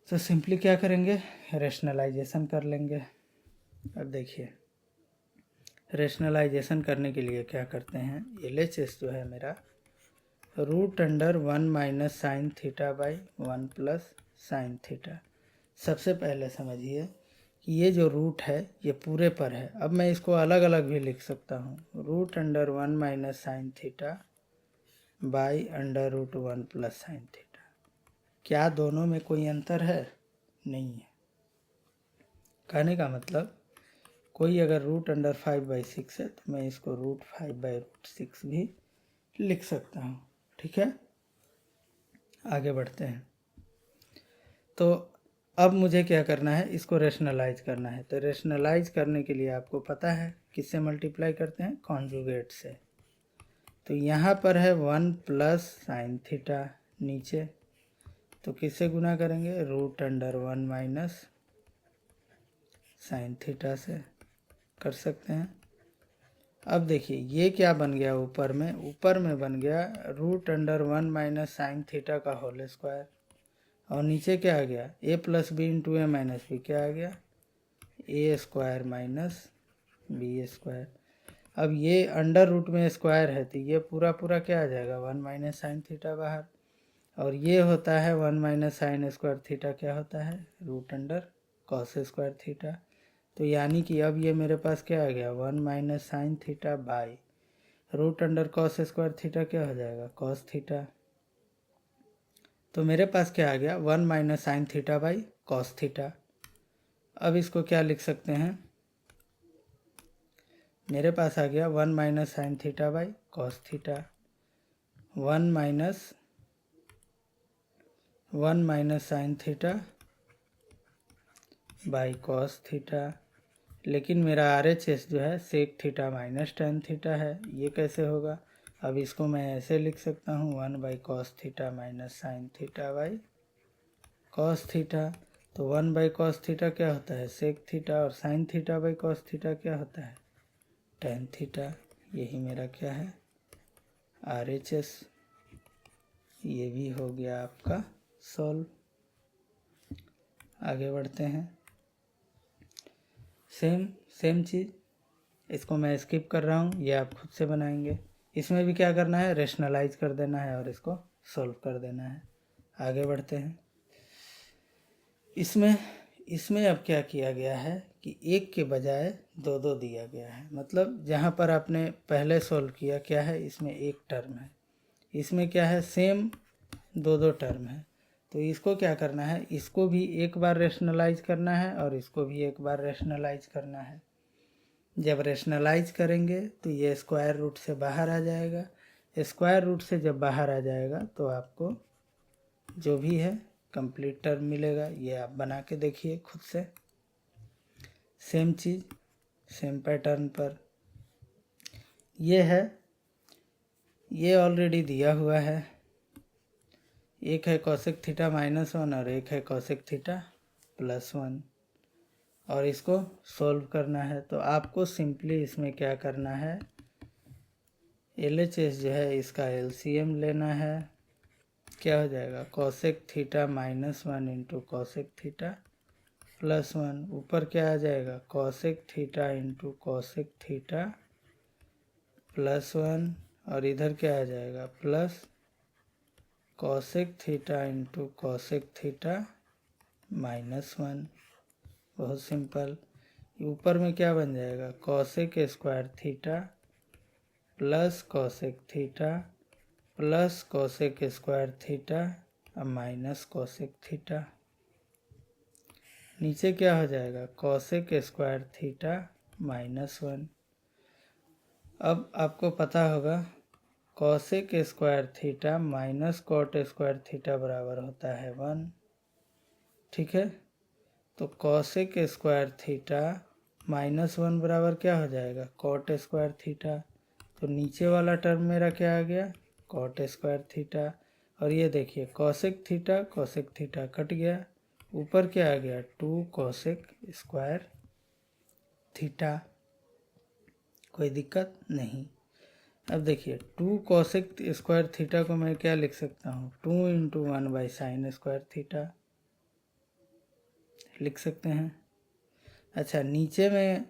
तो सिंपली क्या करेंगे, रेशनलाइजेशन कर लेंगे। अब देखिए रेशनलाइजेशन करने के लिए क्या करते हैं, LHS जो है मेरा √1 minus sine theta by 1 plus sine theta. सबसे पहले समझिए कि ये जो रूट है ये पूरे पर है। अब मैं इसको अलग अलग भी लिख सकता हूँ, √1 minus sine theta by √1 plus sine theta. क्या दोनों में कोई अंतर है, नहीं है। कहने का मतलब कोई अगर √5/6 है तो मैं इसको √5/6 भी लिख सकता हूँ, ठीक है। आगे बढ़ते हैं। तो अब मुझे क्या करना है, इसको रेशनलाइज करना है। तो रेशनलाइज करने के लिए आपको पता है किससे मल्टीप्लाई करते हैं, कॉन्जुगेट से। तो यहाँ पर है 1 प्लस साइन थीटा नीचे, तो किससे गुना करेंगे, √1 माइनस साइन थीटा से कर सकते हैं। अब देखिए ये क्या बन गया, ऊपर में बन गया √1 माइनस साइन थीटा का होल स्क्वायर। और नीचे क्या आ गया, a plus b into a minus b, क्या आ गया, a square minus b square. अब ये अंडर रूट में स्क्वायर है तो ये पूरा पूरा क्या आ जाएगा, 1 माइनस साइन थीटा बाहर। और ये होता है 1 माइनस साइन स्क्वायर थीटा, क्या होता है, √कॉस स्क्वायर थीटा। तो यानी कि अब ये मेरे पास क्या आ गया, 1 minus sine theta by √cos square theta, क्या हो जाएगा, कॉस थीटा। तो मेरे पास क्या आ गया, 1 minus sine theta by cos theta. अब इसको क्या लिख सकते हैं, मेरे पास आ गया 1 minus sine theta by cos theta, 1 minus sine theta by cos theta. लेकिन मेरा RHS जो है sec theta minus tan theta है, ये कैसे होगा। अब इसको मैं ऐसे लिख सकता हूँ, 1 by cos theta minus sine theta by cos theta. तो 1 बाई कॉस थीटा क्या होता है, सेक थीटा, और sine theta by cos theta क्या होता है, tan थीटा। यही मेरा क्या है, RHS। ये भी हो गया आपका सॉल्व। आगे बढ़ते हैं। सेम चीज़, इसको मैं स्किप कर रहा हूँ, ये आप खुद से बनाएंगे। इसमें भी क्या करना है, रेशनलाइज कर देना है और इसको सॉल्व कर देना है। आगे बढ़ते हैं। इसमें अब क्या किया गया है कि एक के बजाय दो दो दिया गया है। मतलब जहाँ पर आपने पहले सॉल्व किया क्या है, इसमें एक टर्म है, इसमें क्या है, सेम दो दो टर्म है। तो इसको क्या करना है, इसको भी एक बार रेशनलाइज करना है और इसको भी एक बार रेशनलाइज करना है। जब रेशनलाइज करेंगे तो ये स्क्वायर रूट से बाहर आ जाएगा। स्क्वायर रूट से जब बाहर आ जाएगा तो आपको जो भी है कंप्लीट टर्म मिलेगा। ये आप बना के देखिए खुद से, सेम चीज़ सेम पैटर्न पर। ये है, ये ऑलरेडी दिया हुआ है, एक है कॉसेक थीटा -1 और एक है कॉसेक थीटा +1, और इसको सॉल्व करना है। तो आपको सिंपली इसमें क्या करना है, LHS जो है इसका LCM लेना है। क्या हो जाएगा, cosec theta -1 into cosec theta +1, ऊपर क्या आ जाएगा, cosec theta into cosec theta +1, और इधर क्या आ जाएगा, plus cosec theta into cosec theta -1। बहुत सिंपल। ऊपर में क्या बन जाएगा, cosec square theta plus cosec theta plus cosec square theta और माइनस कॉसेक थीटा। नीचे क्या हो जाएगा, कॉसेक स्क्वायर थीटा -1। अब आपको पता होगा cosec square theta minus cot square theta बराबर होता है 1। ठीक है, तो कॉसेक स्क्वायर थीटा -1 बराबर क्या हो जाएगा, कॉट स्क्वायर थीटा। तो नीचे वाला टर्म मेरा क्या आ गया, कॉट स्क्वायर थीटा। और ये देखिए कॉसेक थीटा कट गया, ऊपर क्या आ गया, 2 कॉसेक स्क्वायर थीटा। कोई दिक्कत नहीं। अब देखिए 2 कॉसेक स्क्वायर थीटा को मैं क्या लिख सकता हूँ, 2 into 1 by sine square theta लिख सकते हैं। अच्छा, नीचे में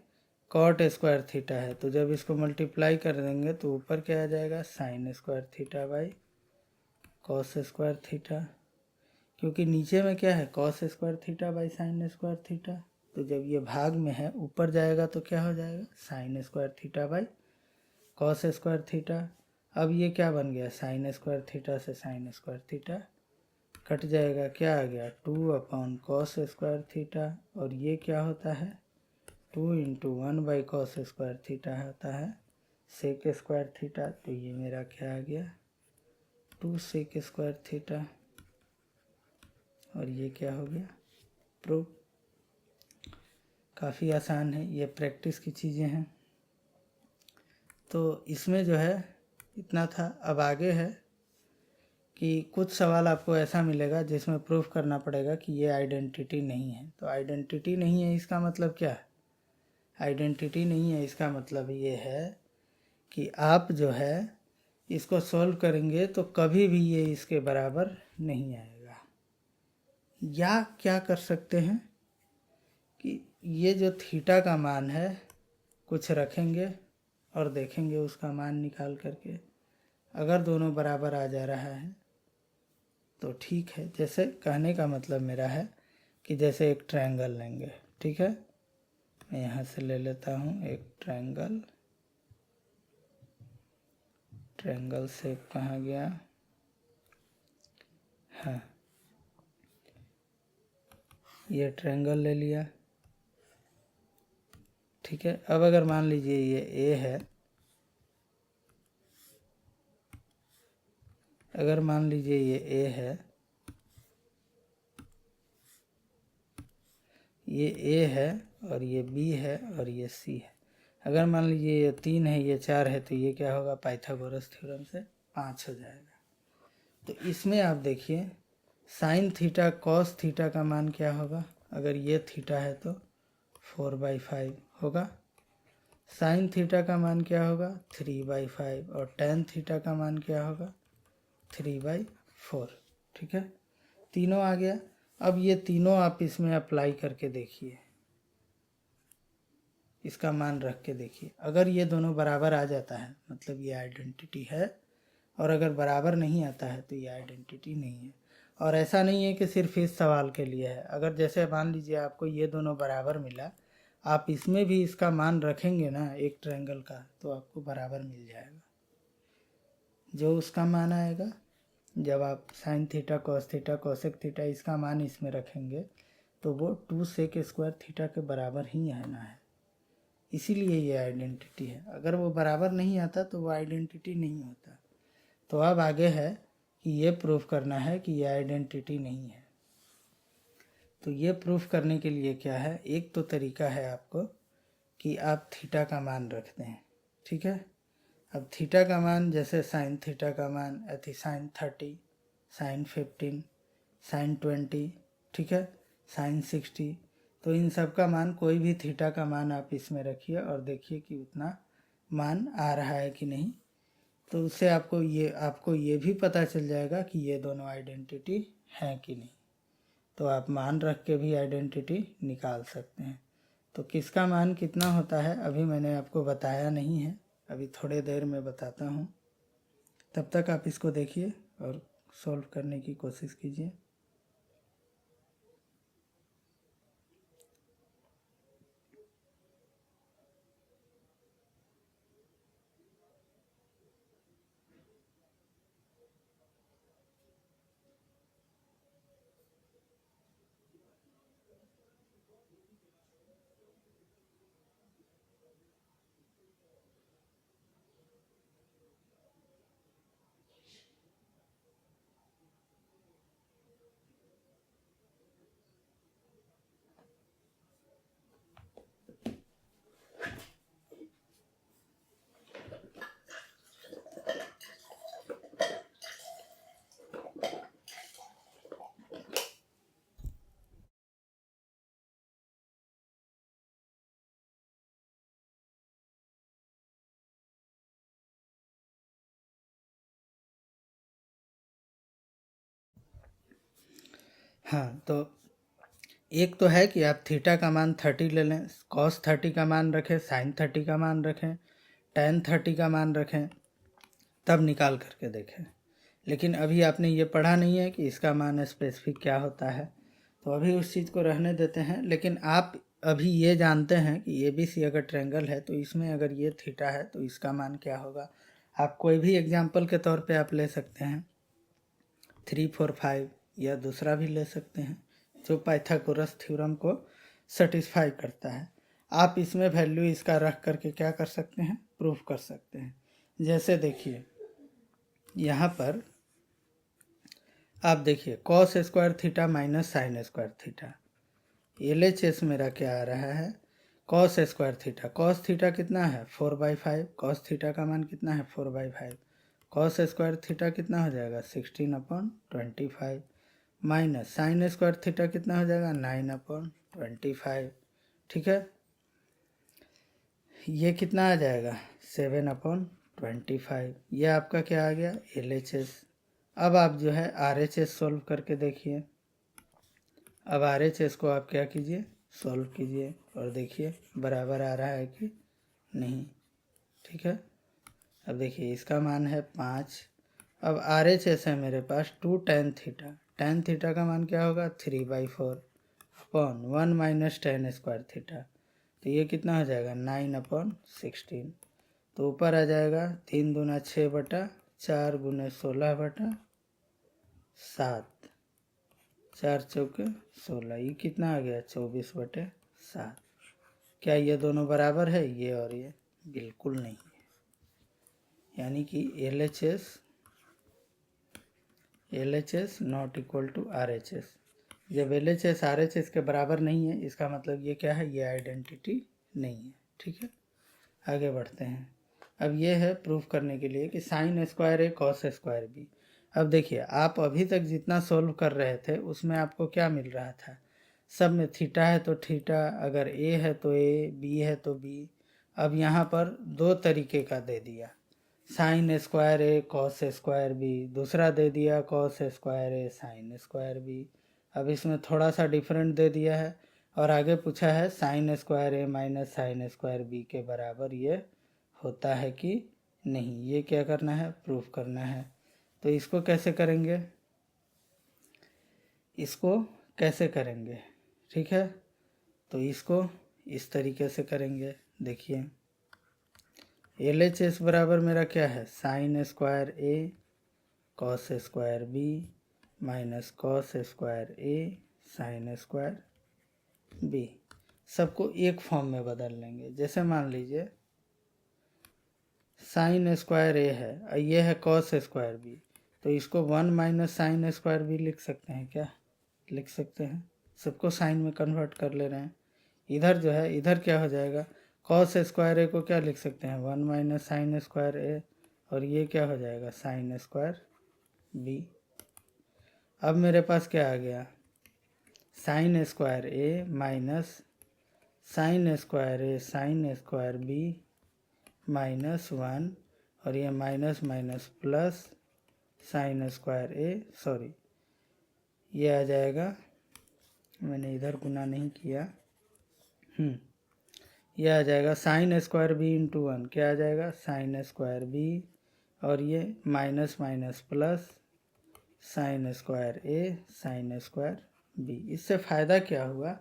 कॉट स्क्वायर थीटा है, तो जब इसको मल्टीप्लाई कर देंगे तो ऊपर क्या आ जाएगा, sine square theta by cos square theta. क्योंकि नीचे में क्या है, cos square theta by sine square theta, तो जब ये भाग में है ऊपर जाएगा तो क्या हो जाएगा, sine square theta by cos square theta. अब ये क्या बन गया, साइन स्क्वायर थीटा से साइन स्क्वायर थीटा कट जाएगा, क्या आ गया, 2 अपॉन कॉस स्क्वायर थीटा। और ये क्या होता है, 2 into 1 by cos square theta होता है सेक स्क्वायर थीटा। तो ये मेरा क्या आ गया, 2 सेक स्क्वायर थीटा। और ये क्या हो गया, प्रूफ। काफ़ी आसान है, ये प्रैक्टिस की चीज़ें हैं। तो इसमें जो है इतना था। अब आगे है कि कुछ सवाल आपको ऐसा मिलेगा जिसमें प्रूफ करना पड़ेगा कि ये आइडेंटिटी नहीं है। तो आइडेंटिटी नहीं है इसका मतलब क्या है, आइडेंटिटी नहीं है इसका मतलब ये है कि आप जो है इसको सॉल्व करेंगे तो कभी भी ये इसके बराबर नहीं आएगा। या क्या कर सकते हैं कि ये जो थीटा का मान है कुछ रखेंगे और देखेंगे उसका मान निकाल करके, अगर दोनों बराबर आ जा रहा है तो ठीक है। जैसे कहने का मतलब मेरा है कि जैसे एक ट्रायंगल लेंगे, ठीक है, मैं यहाँ से ले लेता हूँ एक ट्रायंगल। ट्रायंगल शेप कहाँ गया, हाँ ये ट्रायंगल ले लिया, ठीक है। अब अगर मान लीजिए ये ए है, अगर मान लीजिए ये ए है, ये ए है और ये बी है और ये सी है। अगर मान लीजिए ये 3 है, ये 4 है, तो ये क्या होगा, पाइथागोरस थ्योरम से 5 हो जाएगा। तो इसमें आप देखिए साइन थीटा कॉस थीटा का मान क्या होगा, अगर ये थीटा है तो 4/5 होगा। साइन थीटा का मान क्या होगा, 3/5। और टेन थीटा का मान क्या होगा, 3/4। ठीक है, तीनों आ गया। अब ये तीनों आप इसमें अप्लाई करके देखिए, इसका मान रख के देखिए। अगर ये दोनों बराबर आ जाता है मतलब ये आइडेंटिटी है, और अगर बराबर नहीं आता है तो ये आइडेंटिटी नहीं है। और ऐसा नहीं है कि सिर्फ इस सवाल के लिए है, अगर जैसे मान लीजिए आपको ये दोनों बराबर मिला, आप इसमें भी इसका मान रखेंगे ना एक ट्रायंगल का, तो आपको बराबर मिल जाएगा। जो उसका मान आएगा, जब आप sine theta cos theta cosec theta इसका मान इसमें रखेंगे तो वो 2 सेक स्क्वायर थीटा के बराबर ही आना है, इसीलिए ये आइडेंटिटी है। अगर वो बराबर नहीं आता तो वो आइडेंटिटी नहीं होता। तो अब आगे है कि ये प्रूफ करना है कि ये आइडेंटिटी नहीं है। तो ये प्रूफ करने के लिए क्या है, एक तो तरीका है आपको कि आप थीटा का मान रखते हैं, ठीक है। अब थीटा का मान जैसे साइन थीटा का मान अति साइन 30, साइन 15, साइन 20, ठीक है, साइन 60। तो इन सब का मान, कोई भी थीटा का मान आप इसमें रखिए और देखिए कि उतना मान आ रहा है कि नहीं। तो उससे आपको ये भी पता चल जाएगा कि ये दोनों आइडेंटिटी हैं कि नहीं। तो आप मान रख के भी आइडेंटिटी निकाल सकते हैं। तो किसका मान कितना होता है अभी मैंने आपको बताया नहीं है, अभी थोड़े देर में बताता हूँ। तब तक आप इसको देखिए और सॉल्व करने की कोशिश कीजिए। हाँ, तो एक तो है कि आप थीटा का मान 30 ले लें, कॉस 30 का मान रखें, साइन 30 का मान रखें, टेन 30 का मान रखें, तब निकाल करके देखें। लेकिन अभी आपने ये पढ़ा नहीं है कि इसका मान स्पेसिफिक क्या होता है, तो अभी उस चीज़ को रहने देते हैं। लेकिन आप अभी ये जानते हैं कि ABC अगर ट्रायंगल है तो इसमें अगर ये थीटा है तो इसका मान क्या होगा। आप कोई भी एग्जाम्पल के तौर पे आप ले सकते हैं 3, 4, 5, या दूसरा भी ले सकते हैं जो पाइथागोरस थ्योरम को सेटिस्फाई करता है। आप इसमें वैल्यू इसका रख करके क्या कर सकते हैं, प्रूफ कर सकते हैं। जैसे देखिए यहाँ पर आप देखिए cos square theta minus sine square theta, LHS मेरा क्या आ रहा है, cos square theta. Cos theta कितना है 4/5, कॉस थीटा का मान कितना है 4/5, कॉस स्क्वायर थीटा कितना हो जाएगा 16/25, माइनस साइन स्क्वायर थीटा कितना हो जाएगा 9/25। ठीक है, ये कितना आ जाएगा 7/25। ये आपका क्या आ गया LHS। अब आप जो है RHS सॉल्व करके देखिए। अब RHS को आप क्या कीजिए, सॉल्व कीजिए और देखिए बराबर आ रहा है कि नहीं। ठीक है, अब देखिए इसका मान है 5। अब RHS है मेरे पास 2 tan थीटा, tan थीटा का मान क्या होगा 3/4 upon 1 minus tan square theta, तो ये कितना हो जाएगा 9/16। तो ऊपर आ जाएगा 3 दूना 6/4 गुने 16/7, 4 चौके 16, ये कितना आ गया 24/7। क्या ये दोनों बराबर है, ये और ये? बिल्कुल नहीं है। यानी कि LHS not equal to RHS। जब LHS RHS के बराबर नहीं है इसका मतलब ये क्या है, ये आइडेंटिटी नहीं है। ठीक है, आगे बढ़ते हैं। अब ये है प्रूफ करने के लिए कि साइन स्क्वायर ए कॉस स्क्वायर बी। अब देखिए आप अभी तक जितना सोल्व कर रहे थे उसमें आपको क्या मिल रहा था, सब में थीटा है तो थीटा, अगर ए है तो ए, बी है तो बी। अब यहाँ पर दो तरीके का दे दिया, साइन स्क्वायर ए कॉस स्क्वायर बी, दूसरा दे दिया कॉस स्क्वायर ए साइन स्क्वायर बी। अब इसमें थोड़ा सा डिफरेंट दे दिया है और आगे पूछा है साइन स्क्वायर ए माइनस साइन स्क्वायर बी के बराबर ये होता है कि नहीं। ये क्या करना है, प्रूफ करना है। तो इसको कैसे करेंगे, इसको कैसे करेंगे, ठीक है, तो इसको इस तरीके से करेंगे। देखिए LHS बराबर मेरा क्या है, साइन स्क्वायर ए cos square B minus cos square ए साइन स्क्वायर बी। सबको एक फॉर्म में बदल लेंगे। जैसे मान लीजिए साइन स्क्वायर ए है और ये है कॉस स्क्वायर बी, तो इसको 1 माइनस साइन स्क्वायर बी लिख सकते हैं क्या, लिख सकते हैं। सबको साइन में कन्वर्ट कर ले रहे हैं। इधर जो है, इधर क्या हो जाएगा, कॉस स्क्वायर ए को क्या लिख सकते हैं 1 माइनस साइन स्क्वायर ए, और ये क्या हो जाएगा साइन स्क्वायर बी। अब मेरे पास क्या आ गया, साइन स्क्वायर ए माइनस साइन स्क्वायर ए साइन स्क्वायर बी माइनस 1, और ये minus minus plus sine square a, sorry ये आ जाएगा, मैंने इधर गुना नहीं किया, ये आ जाएगा साइन स्क्वायर बी इंटू 1, क्या आ जाएगा साइन स्क्वायर बी, और ये minus minus plus sine square ए साइन स्क्वायर बी। इससे फ़ायदा क्या हुआ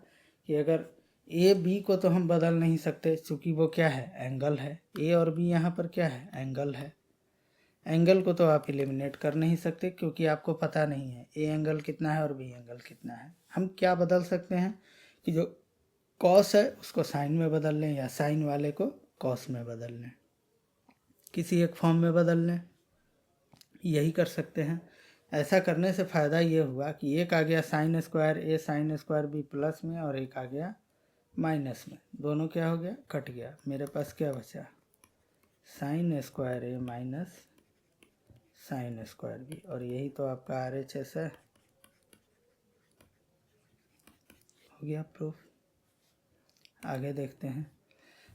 कि अगर ए बी को तो हम बदल नहीं सकते क्योंकि वो क्या है, एंगल है। ए और बी यहाँ पर क्या है, एंगल है। एंगल को तो आप एलिमिनेट कर नहीं सकते क्योंकि आपको पता नहीं है ए एंगल कितना है और बी एंगल कितना है। हम क्या बदल सकते हैं कि जो कॉस है उसको साइन में बदल लें या साइन वाले को कॉस में बदल लें, किसी एक फॉर्म में बदल लें, यही कर सकते हैं। ऐसा करने से फ़ायदा ये हुआ कि एक आ गया साइन स्क्वायर ए साइन स्क्वायर बी प्लस में और एक आ गया माइनस में, दोनों क्या हो गया, कट गया। मेरे पास क्या बचा, साइन स्क्वायर ए माइनस साइन स्क्वायर बी, और यही तो आपका RHS है। हो गया प्रूफ। आगे देखते हैं।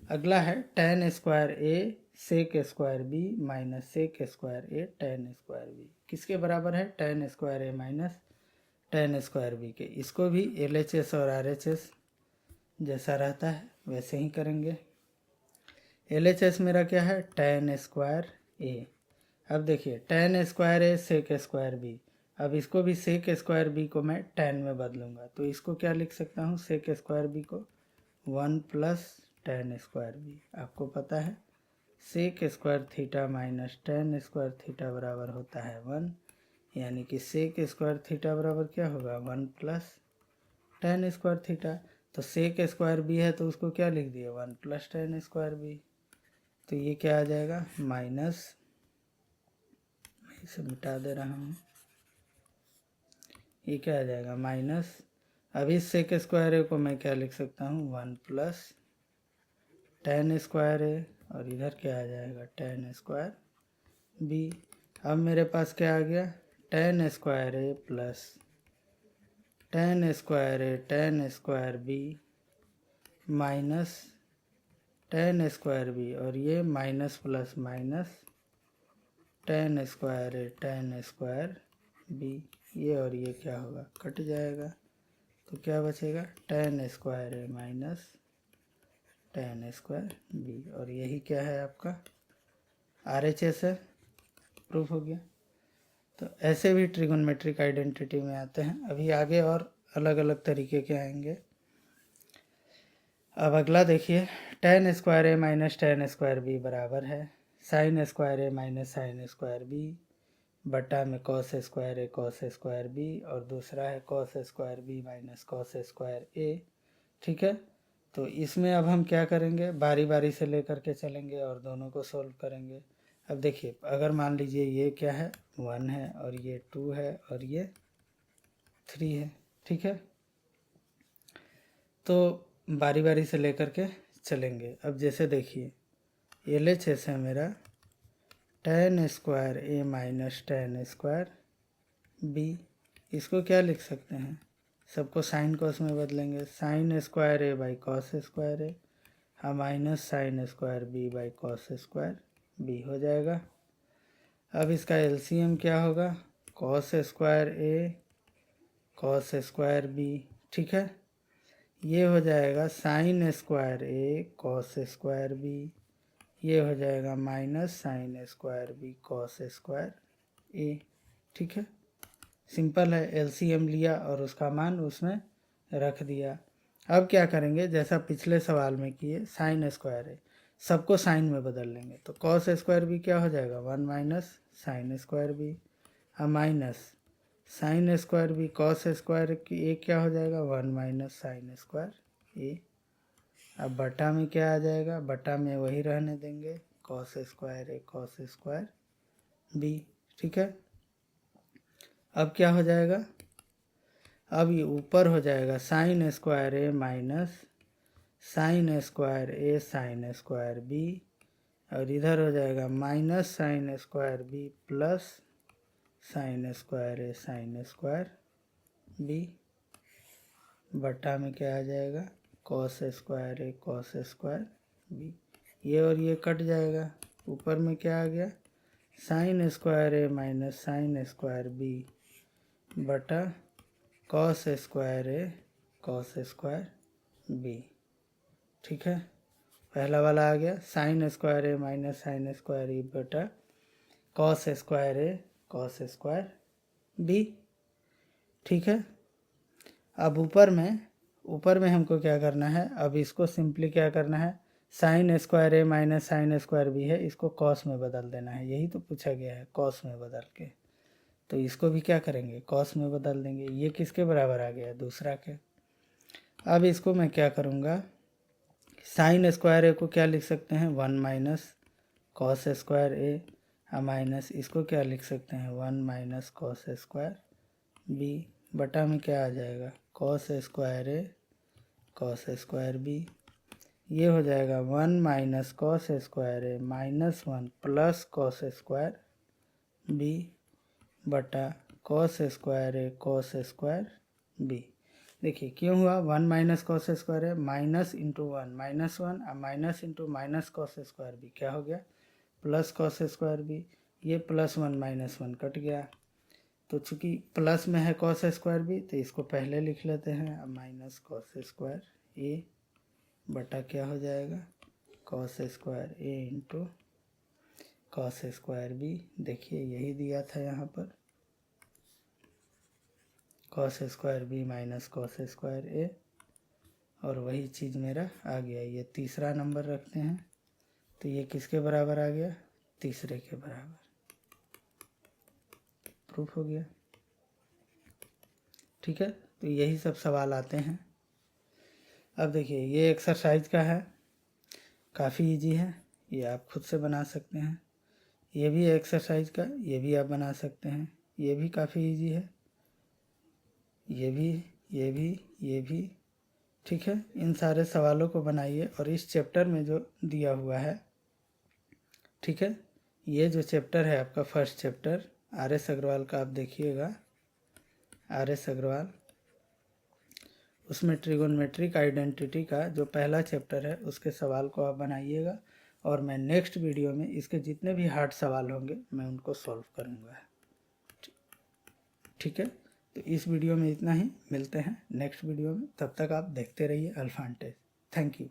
अगला है tan square A sec square B minus sec square A tan square B. किसके बराबर है, टेन स्क्वायर ए माइनस tan स्क्वायर बी के। इसको भी LHS और RHS जैसा रहता है वैसे ही करेंगे। LHS मेरा क्या है, tan स्क्वायर ए। अब देखिए tan square A sec square B. अब इसको भी सेक स्क्वायर बी को मैं tan में बदलूंगा, तो इसको क्या लिख सकता हूँ, सेक स्क्वायर बी को 1 प्लस tan स्क्वायर बी। आपको पता है sec square theta minus tan square theta बराबर होता है 1, यानी कि सेक स्क्वायर थीटा बराबर क्या होगा, 1 प्लस tan स्क्वायर थीटा। तो सेक स्क्वायर बी है तो उसको क्या लिख दिए, 1 प्लस tan स्क्वायर बी। तो ये क्या आ जाएगा माइनस, मैं इसे मिटा दे रहा हूँ, ये क्या आ जाएगा माइनस। अब इस सेक स्क्वायर ए को मैं क्या लिख सकता हूँ, 1 प्लस tan स्क्वायर ए, और इधर क्या आ जाएगा tan स्क्वायर बी। अब मेरे पास क्या आ गया, tan square A plus tan square A tan square B minus tan square B, और ये minus plus minus tan square A tan square B. ये और ये क्या होगा, कट जाएगा, तो क्या बचेगा tan स्क्वायर ए माइनस tan स्क्वायर बी, और यही क्या है आपका RHS है, प्रूफ हो गया। तो ऐसे भी ट्रिगोनमेट्रिक आइडेंटिटी में आते हैं। अभी आगे और अलग अलग तरीके के आएंगे। अब अगला देखिए, tan स्क्वायर ए माइनस tan स्क्वायर बी बराबर है sin स्क्वायर ए माइनस sin स्क्वायर बी बटा में cos square A cos square B, और दूसरा है cos square B minus cos square A. ठीक है, तो इसमें अब हम क्या करेंगे, बारी बारी से लेकर के चलेंगे और दोनों को सोल्व करेंगे। अब देखिए अगर मान लीजिए ये क्या है 1 है, और ये 2 है, और ये 3 है। ठीक है, तो बारी बारी से लेकर के चलेंगे। अब जैसे देखिए LHS है मेरा tan स्क्वायर ए माइनस tan स्क्वायर बी। इसको क्या लिख सकते हैं, सबको साइन कॉस में बदलेंगे, sine square A by cos square A minus sine square B by cos square B हो जाएगा। अब इसका LCM क्या होगा, कॉस स्क्वायर ए कॉस स्क्वायर बी। ठीक है, ये हो जाएगा साइन स्क्वायर ए कॉस स्क्वायर बी, ये हो जाएगा minus sine square B cos square A. ठीक है, सिंपल है, LCM लिया और उसका मान उसमें रख दिया। अब क्या करेंगे, जैसा पिछले सवाल में किए, साइन स्क्वायर है सबको साइन में बदल लेंगे, तो कॉस स्क्वायर बी क्या हो जाएगा 1 minus sine square B minus sine square B cos square की ए क्या हो जाएगा 1 माइनस साइन स्क्वायर ए। अब बटा में क्या आ जाएगा, बटा में वही रहने देंगे कॉस स्क्वायर ए कॉस स्क्वायर बी। ठीक है, अब क्या हो जाएगा, अब ये ऊपर हो जाएगा साइन स्क्वायर ए माइनस साइन स्क्वायर ए साइन स्क्वायर बी, और इधर हो जाएगा minus sine square B plus sine square ए साइन स्क्वायर बी बटा में क्या आ जाएगा कॉस स्क्वायर ए कॉस स्क्वायर बी। ये और ये कट जाएगा, ऊपर में क्या आ गया साइन स्क्वायर ए माइनस साइन स्क्वायर बी बटा कॉस स्क्वायर ए कॉस स्क्वायर बी। ठीक है, पहला वाला आ गया साइन स्क्वायर ए माइनस साइन स्क्वायर ई बटा कॉस स्क्वायर ए कॉस स्क्वायर बी। ठीक है, अब ऊपर में हमको क्या करना है, अब इसको सिंपली क्या करना है, साइन स्क्वायर ए माइनस साइन स्क्वायर बी है, इसको कॉस में बदल देना है, यही तो पूछा गया है, कॉस में बदल के। तो इसको भी क्या करेंगे, कॉस में बदल देंगे। ये किसके बराबर आ गया, दूसरा के। अब इसको मैं क्या करूँगा, साइन स्क्वायर ए को क्या लिख सकते हैं 1 माइनस कॉस स्क्वायर ए माइनस इसको क्या लिख सकते हैं 1 माइनस कॉस स्क्वायर बी बटा में क्या आ जाएगा कॉस स्क्वायर ए कॉस स्क्वायर बी। ये हो जाएगा 1 माइनस कॉस स्क्वायर ए minus 1 plus cos square B बटा कॉस स्क्वायर ए कॉस स्क्वायर बी। देखिए क्यों हुआ, 1 माइनस कॉस स्क्वायर है minus into 1 minus 1 minus into minus cos square B क्या हो गया प्लस कॉस स्क्वायर बी। ये प्लस 1 माइनस 1 कट गया, तो चूंकि प्लस में है कॉस स्क्वायर बी तो इसको पहले लिख लेते हैं। अब माइनस कॉस स्क्वायर ए बटा क्या हो जाएगा, cos square A into cos square B. देखिए यही दिया था यहाँ पर, cos square B minus cos square A, और वही चीज़ मेरा आ गया। ये तीसरा नंबर रखते हैं तो ये किसके बराबर आ गया, तीसरे के बराबर। प्रूफ हो गया। ठीक है, तो यही सब सवाल आते हैं। अब देखिए ये एक्सरसाइज का है, काफ़ी इजी है, ये आप खुद से बना सकते हैं। ये भी एक्सरसाइज का, ये भी आप बना सकते हैं, ये भी काफ़ी इजी है, ये भी, ये भी, ये भी। ठीक है, इन सारे सवालों को बनाइए और इस चैप्टर में जो दिया हुआ है, ठीक है, ये जो चैप्टर है आपका first chapter R S Agarwal का, आप देखिएगा आर एस अग्रवाल, उसमें ट्रिगोनमेट्रिक आइडेंटिटी का जो पहला चैप्टर है उसके सवाल को आप बनाइएगा, और मैं नेक्स्ट वीडियो में इसके जितने भी हार्ड सवाल होंगे मैं उनको सॉल्व करूँगा। ठीक है, तो इस वीडियो में इतना ही, मिलते हैं नेक्स्ट वीडियो में, तब तक आप देखते रहिए अल्फान्टेज। Thank you.